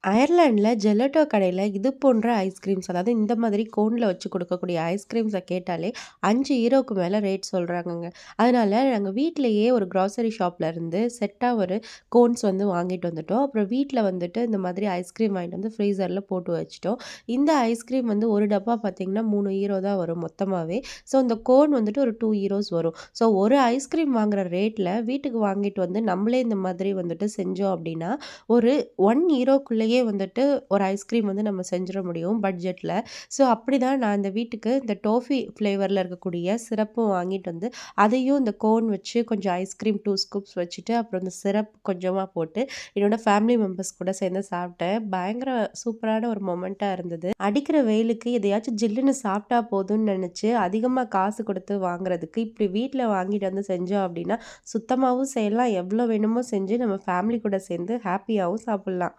அயர்லாண்ட்ல gelato கடையில இது போன்ற ஐஸ்கிரீம்ஸ், அதாவது இந்த மாதிரி கோன்ல வச்சு குடுக்கக்கூடிய ஐஸ்கிரீம்ஸ கேட்டாலே €5க்கு மேல ரேட் சொல்றாங்கங்க. அதனால நாங்க வீட்லயே ஒரு கிராசரி ஷாப்ல இருந்து செட்டா ஒரு கோன்ஸ் வந்து வாங்கிட்டு வந்துட்டோம். அப்புறம் வீட்ல வந்துட்டு இந்த மாதிரி ஐஸ்கிரீம் வாங்கிட்டு வந்து ஃப்ரீசர்ல போட்டு வச்சுட்டோம். இந்த ஐஸ்கிரீம் வந்து ஒரு டப்பா பார்த்தீங்கன்னா €3 தான் வரும் மொத்தமாவே. ஸோ இந்த கோன் வந்துட்டு ஒரு €2 வரும். ஸோ ஒரு ஐஸ்கிரீம் வாங்குற ரேட்ல வீட்டுக்கு வாங்கிட்டு வந்து நம்மளே இந்த மாதிரி வந்துட்டு செஞ்சோம் அப்டின்னா, ஒரு €1க்குள்ளேயே வந்துட்டு ஒரு ஐஸ்கிரீம் வந்து நம்ம செஞ்சிட முடியும் பட்ஜெட்ல. ஸோ அப்படிதான் நான் இந்த வீட்டுக்கு இந்த டோஃபி ஃப்ளேவர்ல இருக்கக்கூடிய சிரப்பும் வாங்கிட்டு வந்து, அதையும் இந்த கோன் வச்சு கொஞ்சம் ஐஸ்கிரீம் 2 ஸ்கூப்ஸ் வச்சுட்டு, அப்புறம் இந்த சிரப் கொஞ்சமா போட்டு, என்னோட ஃபேமிலி மெம்பர்ஸ் கூட சேர்ந்து சாப்பிட்டேன். பயங்கர சூப்பரான ஒரு மொமெண்ட்டா இருந்தது. அடிக்கிற வெயிலுக்கு எதையாச்சும் ஜில்லுன்னு சாப்பிட்டா போதும்னு நெனச்சு, அதிகமா காசு கொடுத்து வாங்குறதுக்கு, இப்படி வீட்ல வாங்கிட்டு வந்து செஞ்சோம் அப்படின்னா, சுத்தமாவும் செய்யலாம், எவ்வளோ வேணுமோ செஞ்சு நம்ம ஃபேமிலி கூட சேர்ந்து ஹேப்பியாவும் சாப்பிடலாம்.